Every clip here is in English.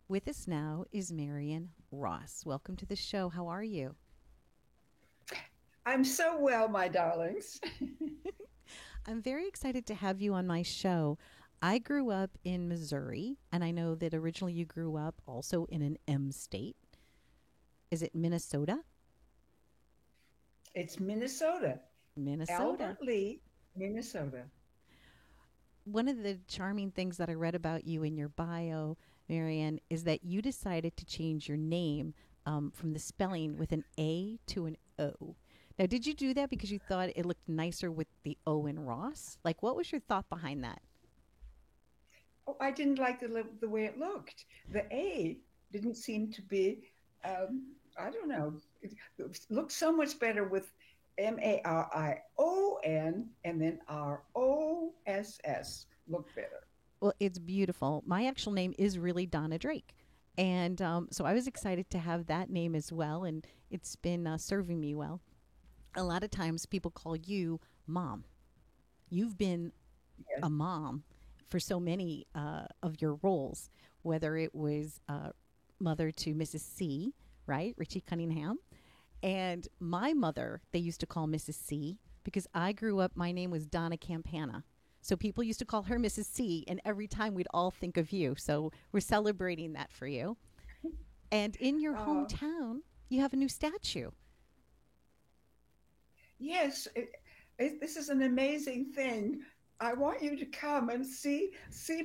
With us now is Marion Ross. Welcome to the show. How are you? I'm so well, my darlings. I'm very excited to have you on my show. I grew up in Missouri, and I know that originally you grew up also in an M state. Is it Minnesota? It's Minnesota, Minnesota. Albert Lee, Minnesota. One of the charming things that I read about you in your bio, Marianne, is that you decided to change your name from the spelling with an A to an O. Now, did you do that because you thought it looked nicer with the O in Ross? Like, what was your thought behind that? Oh, I didn't like the way it looked. The A didn't seem to be, I don't know, it looked so much better with Marion and then Ross. Looked better. Well, it's beautiful. My actual name is really Donna Drake. And so I was excited to have that name as well. And it's been serving me well. A lot of times people call you mom. You've been Yes. a mom for so many of your roles, whether it was mother to Mrs. C, right? Richie Cunningham. And my mother, they used to call Mrs. C because I grew up, my name was Donna Campana. So people used to call her Mrs. C, and every time we'd all think of you. So we're celebrating that for you. And in your Uh, hometown, you have a new statue. yes, this is an amazing thing. I want you to come and see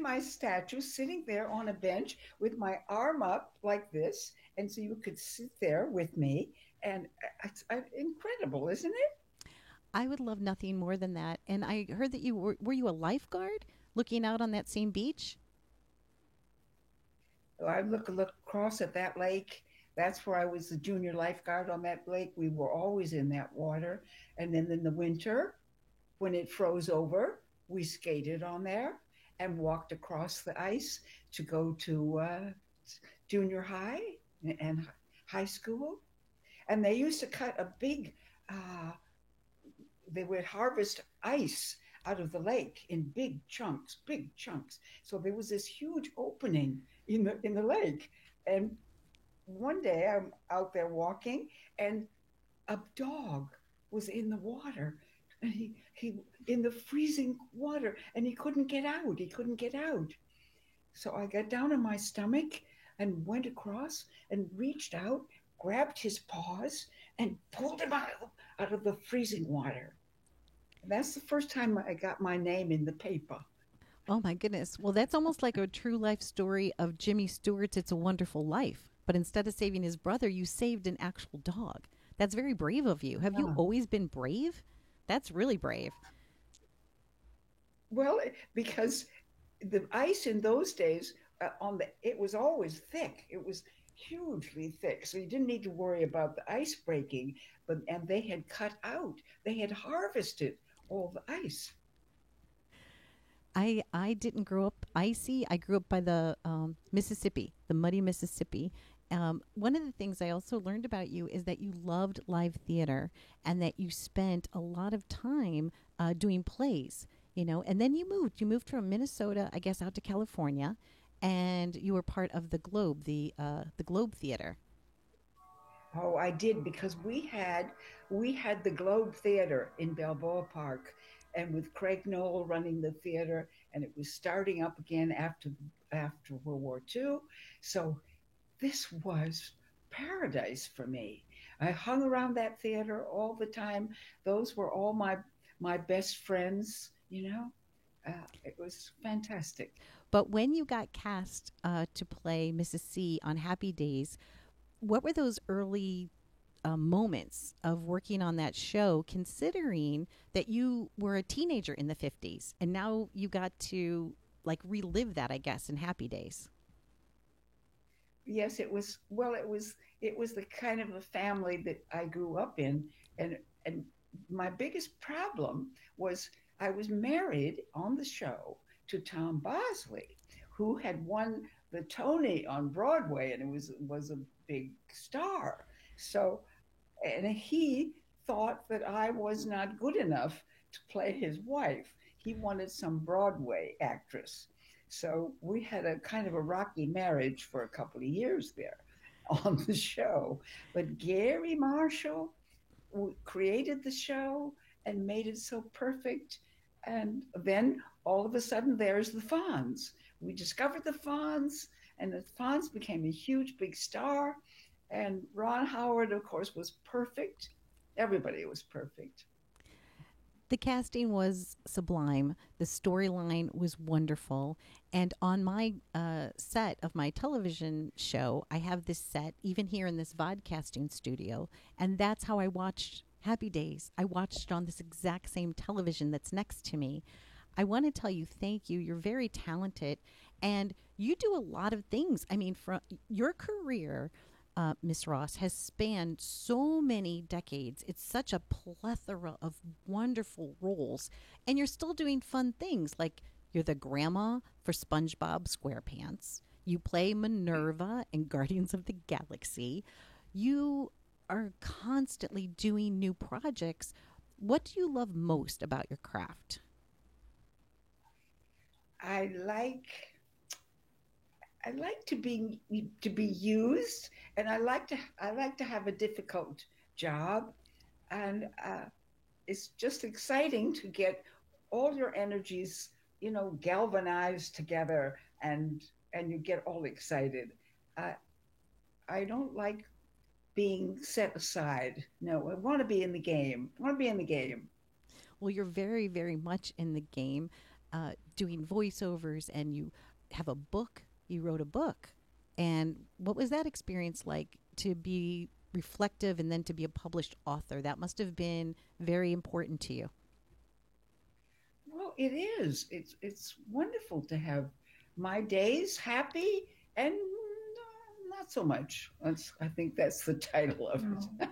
my statue sitting there on a bench with my arm up like this, and so you could sit there with me. And it's incredible, isn't it? I would love nothing more than that. And I heard that were you a lifeguard looking out on that same beach? I look across at that lake. That's where I was the junior lifeguard on that lake. We were always in that water, and then in the winter, when it froze over, we skated on there and walked across the ice to go to junior high and high school. And they used to cut a uh, they would harvest ice out of the lake in big chunks, big chunks. So there was this huge opening in the lake. And one day I'm out there walking, and a dog was in the water, and he in the freezing water, and he couldn't get out. He couldn't get out. So I got down on my stomach and went across and reached out, grabbed his paws, and pulled him out of the freezing water. And that's the first time I got my name in the paper. Oh my goodness. Well, that's almost like a true life story of Jimmy Stewart's It's a Wonderful Life. But instead of saving his brother, you saved an actual dog. That's very brave of you. Have you Yeah. always been brave? That's really brave. Well, because the ice in those days on the it was always thick. It was hugely thick, so you didn't need to worry about the ice breaking. But and they had cut out, they had harvested all the ice. I didn't grow up icy. I grew up by the Mississippi, the muddy Mississippi. One of the things I also learned about you is that you loved live theater and that you spent a lot of time doing plays. You know, and then you moved. You moved from Minnesota, I guess, out to California, and you were part of the Globe Theater. Oh, I did because we had the Globe Theater in Balboa Park, and with Craig Knoll running the theater, and it was starting up again after World War II. So this was paradise for me. I hung around that theater all the time. Those were all my best friends. It was fantastic. But when you got cast to play Mrs. C on Happy Days, what were those early moments of working on that show, considering that you were a teenager in the 50s and now you got to like relive that, I guess, in Happy Days? Yes, it was. Well, it was the kind of a family that I grew up in, and my biggest problem was I was married on the show to Tom Bosley, who had won the Tony on Broadway, and it was a big star. So, and he thought that I was not good enough to play his wife. He wanted some Broadway actress. So we had a kind of a rocky marriage for a couple of years there on the show. But Gary Marshall created the show and made it so perfect. And then all of a sudden, there's the Fonz. We discovered the Fonz, and the Fonz became a huge, big star. And Ron Howard, of course, was perfect. Everybody was perfect. The casting was sublime. The storyline was wonderful. And on my set of my television show, I have this set, even here in this vodcasting studio. And that's how I watched Happy Days. I watched it on this exact same television that's next to me. I want to tell you thank you. You're very talented and you do a lot of things. I mean, from your career, Miss Ross, has spanned so many decades. It's such a plethora of wonderful roles, and you're still doing fun things like you're the grandma for SpongeBob SquarePants. You play Minerva in Guardians of the Galaxy. You are constantly doing new projects. What do you love most about your craft? I like I like to be used, and I like to have a difficult job, and it's just exciting to get all your energies, galvanized together, and you get all excited. I I don't like being set aside. No, I want to be in the game. I want to be in the game. Well, you're very, very much in the game, doing voiceovers, and you have a book. You wrote a book. And what was that experience like to be reflective and then to be a published author? That must have been very important to you. Well, it is. It's wonderful to have my days happy and not so much. I think that's the title of it.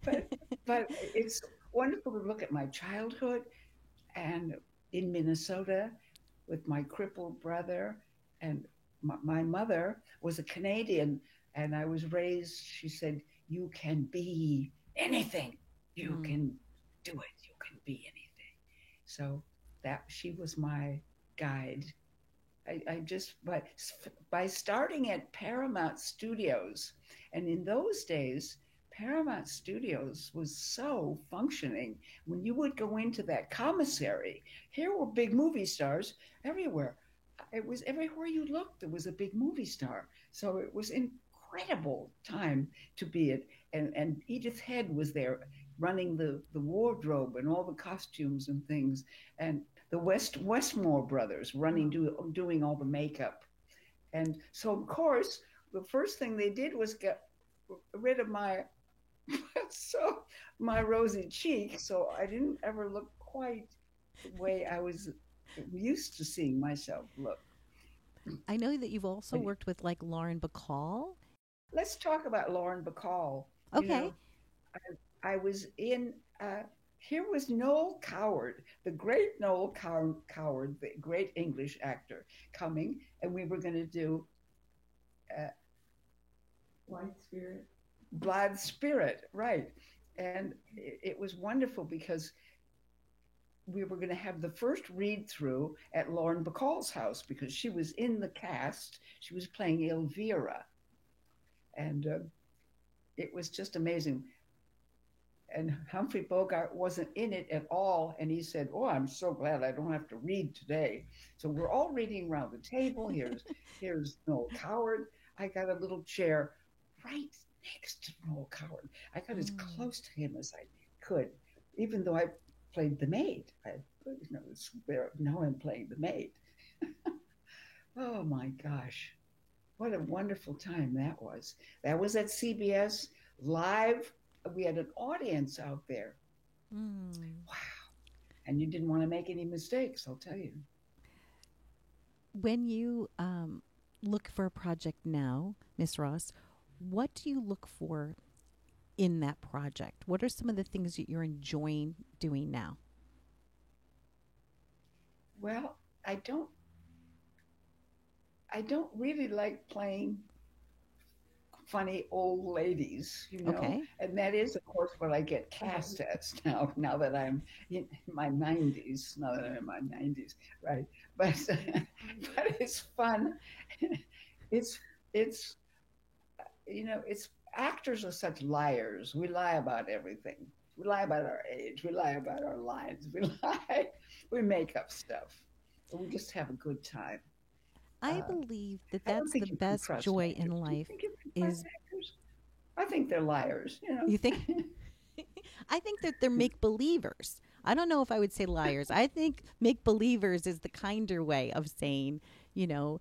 but but it's wonderful to look at my childhood and in Minnesota with my crippled brother, and my mother was a Canadian, and I was raised. She said, "You can be anything. You Mm. can do it. You can be anything." So that she was my guide. I just by starting at Paramount Studios, and in those days, Paramount Studios was so functioning. When you would go into that commissary, here were big movie stars everywhere. It was everywhere you looked, there was a big movie star. So it was incredible time to be it. And Edith Head was there running the wardrobe and all the costumes and things. And the Westmore brothers doing all the makeup. And so of course the first thing they did was get rid of my so my rosy cheek, so I didn't ever look quite the way I was used to seeing myself look. I know that you've also And worked with like Lauren Bacall. let's talk about Lauren Bacall. You Okay. know, I was in. Here was Noel Coward, the great Noel Coward, the great English actor, coming, and we were going to do uh, White Spirit. Blood Spirit, right? And it was wonderful because we were going to have the first read through at Lauren Bacall's house because she was in the cast. She was playing Elvira, and it was just amazing. And Humphrey Bogart wasn't in it at all. And he said, "Oh, I'm so glad I don't have to read today." So we're all reading around the table. Here's Noel Coward. I got a little chair right next to Noel Coward. I got as Mm. close to him as I could, even though I played the maid. Now I'm playing the maid. Oh my gosh. What a wonderful time that was. That was at CBS live. We had an audience out there. Mm. Wow. And you didn't want to make any mistakes, I'll tell you. When you look for a project now, Miss Ross, what do you look for in that project? What are some of the things that you're enjoying doing now? Well, I don't really like playing funny old ladies, Okay. and that is, of course, what I get cast as now. Now that I'm in my 90s, now that I'm in my 90s, right? But but it's fun. It's it's it's actors are such liars. We lie about everything. We lie about our age. We lie about our lives. We lie. We make up stuff. We just have a good time. I Uh, believe that I don't that's the think you can best trust joy in actors. Do you life think you can trust is actors? I think they're liars. you think I think that they're make believers. I don't know if I would say liars. I think make believers is the kinder way of saying, you know,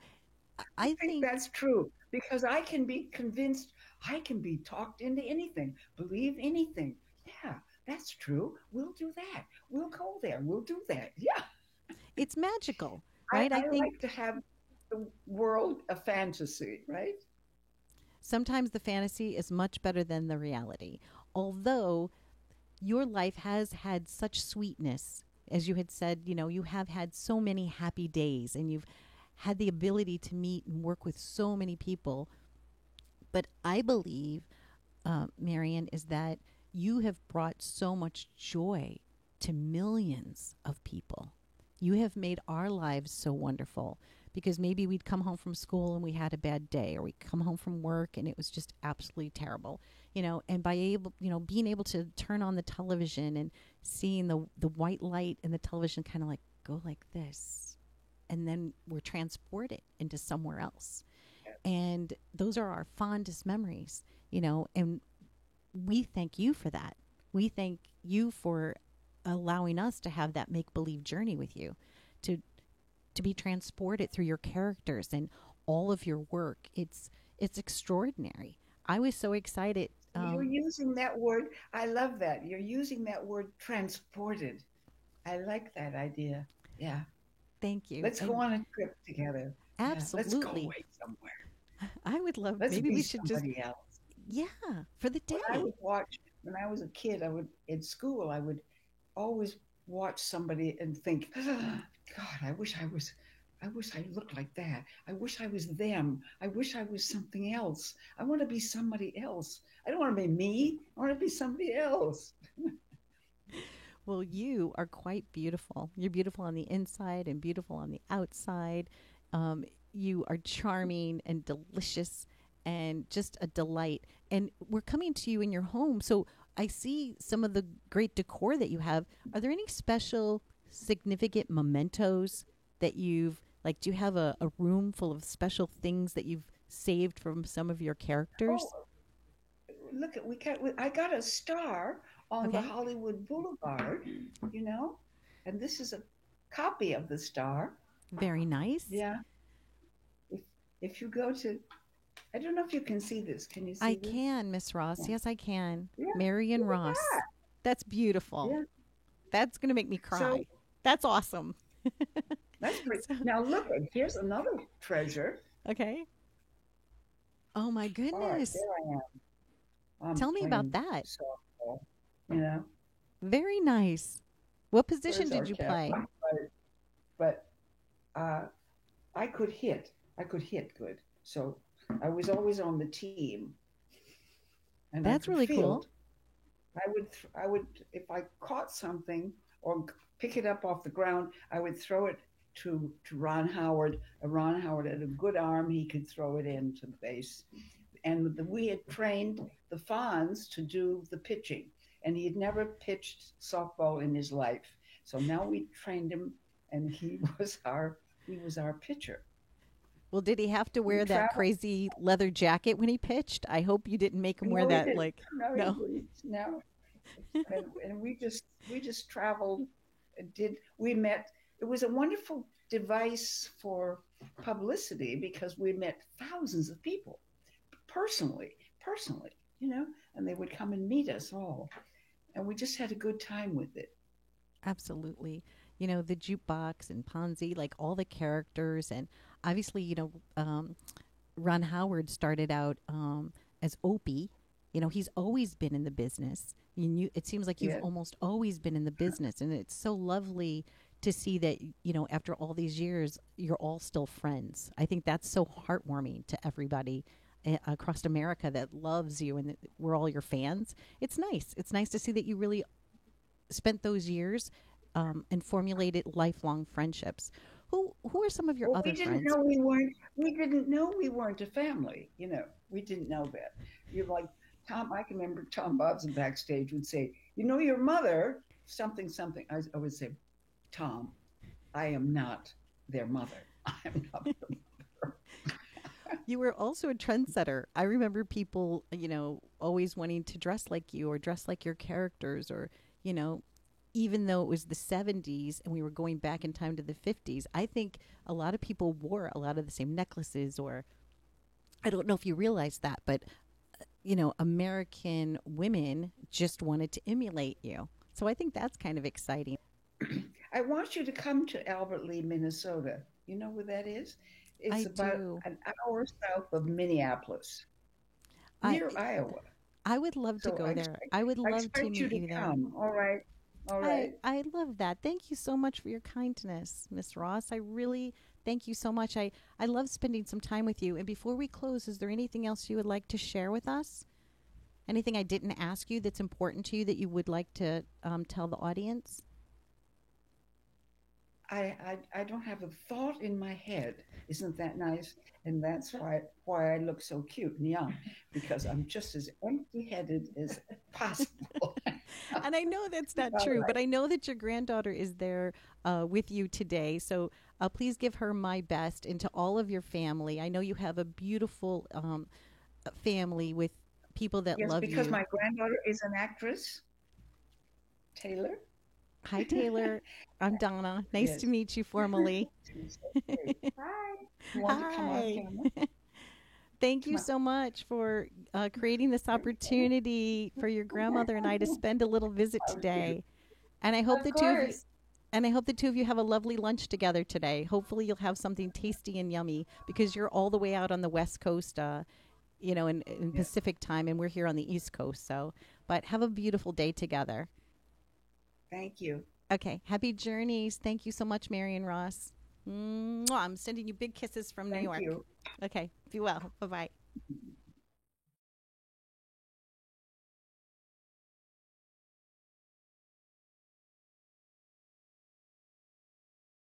I I think think that's true because I can be convinced, I can be talked into anything, believe anything. Yeah, that's true. We'll do that. We'll go there. We'll do that. Yeah. it's magical, I, right? I I think like to have the world a fantasy, right? sometimes the fantasy is much better than the reality. Although your life has had such sweetness, as you had said, you have had so many happy days and you've had the ability to meet and work with so many people. But I believe, Marion, is that you have brought so much joy to millions of people. You have made our lives so wonderful because maybe we'd come home from school and we had a bad day, or we come home from work and it was just absolutely terrible, and being able to turn on the television and seeing the white light in the television kind of like go like this, and then we're transported into somewhere else. And those are our fondest memories, and we thank you for that. We thank you for allowing us to have that make believe journey with you, to be transported through your characters and all of your work. It's extraordinary. I was so excited. You're using that word. I love that. You're using that word transported. I like that idea. Yeah. Thank you. Let's go And on a trip together. Yeah. Let's go absolutely, away somewhere. I would love. Let's Maybe be we should just, somebody else. yeah, for the When I day. would watch, when I was a kid, I would, in school, I would always watch somebody and think, "Ah, God, I wish I looked like that. I wish I was them. I wish I was something else. I want to be somebody else. I don't want to be me. I want to be somebody else." Well, you are quite beautiful. You're beautiful on the inside and beautiful on the outside. You are charming and delicious and just a delight. And we're coming to you in your home. So I see some of the great decor that you have. Are there any special, significant mementos that like, do you have a room full of special things that you've saved from some of your Oh, characters? look at I got a star on the Okay. Hollywood Boulevard, you know, and this is a copy of the star. Very nice. Yeah. If if you go to, I don't know if you can see this. Can you I see this? can, Miss Ross. Yeah. Yes, I can. Yeah. Marion Look at Ross. that. That's beautiful. Yeah. That's going to make me So cry. That's awesome. that's pretty. So, Now look, here's another treasure. okay. Oh my All right, goodness. there I am. I'm Tell me about playing that. softball. You know, Very nice. What position where's our did you play? captain? But uh, I could hit. I could hit good. So I was always on the team, and I That's could really cool. field. I would, if I caught something or pick it up off the ground, I would throw it to Ron Howard. Ron Howard had a good arm; he could throw it into the base. And we had trained the Fonz to do the pitching, and he had never pitched softball in his life. So now we trained him, and he was our pitcher. Well, did he have to We wear that traveled. crazy leather jacket when he pitched? I hope you didn't make him wear No, he that, didn't. like, No, he no. didn't. No, and we just traveled. Did we met? It was a wonderful device for publicity because we met thousands of people personally, and they would come and meet us all, and we just had a good time with it. Absolutely. The jukebox and Ponzi, like all the characters. And obviously, Ron Howard started out as Opie. He's always been in the business. It seems like you've Yeah, almost always been in the business. And it's so lovely to see that, after all these years, you're all still friends. I think that's so heartwarming to everybody. across America that loves you and that we're all your fans. It's nice. It's nice to see that you really spent those years and formulated lifelong friendships. Who are some of your Well, other friends? we didn't know we weren't a family. We didn't know that. You're like Tom. I can remember Tom Bobson backstage would say, your mother, something, something. I would say, Tom, I am not their mother. I am not their mother. You were also a trendsetter. I remember people, always wanting to dress like you or dress like your characters or, even though it was the 70s and we were going back in time to the 50s, I think a lot of people wore a lot of the same necklaces or I don't know if you realize that, but, American women just wanted to emulate you. So I think that's kind of exciting. I want you to come to Albert Lee, Minnesota. You know where that is? I It's about do. an hour south of Minneapolis, I near Iowa. I would love to So go there. I would I love to expect you meet to you there. come. All right. All right. I love that. Thank you so much for your kindness, Miss Ross. I really thank you so much. I love spending some time with you. And before we close, is there anything else you would like to share with us? Anything I didn't ask you that's important to you that you would like to tell the audience? I don't have a thought in my head. Isn't that nice? And that's why I look so cute and young, because I'm just as empty-headed as possible. And I know that's not All true, right. but I know that your granddaughter is there with you today. So please give her my best and to all of your family. I know you have a beautiful family with people that Yes, love because you. my granddaughter is an actress, Taylor. Hi, Taylor. I'm Donna. Nice to Yes. meet you formally. She's so great. Hi. You want to come on Hi. camera? Thank Come you on. so much for creating this opportunity for your grandmother and I to spend a little visit How cute. today. And I hope Of the two of you course. and I hope the two of you have a lovely lunch together today. Hopefully you'll have something tasty and yummy because you're all the way out on the West Coast, in Yes. Pacific time, and we're here on the East Coast. So, but have a beautiful day together. Thank you. Okay. Happy journeys. Thank you so much, Marion Ross. Mwah. I'm sending you big kisses from New Thank York. you. Okay. Be well. Bye bye.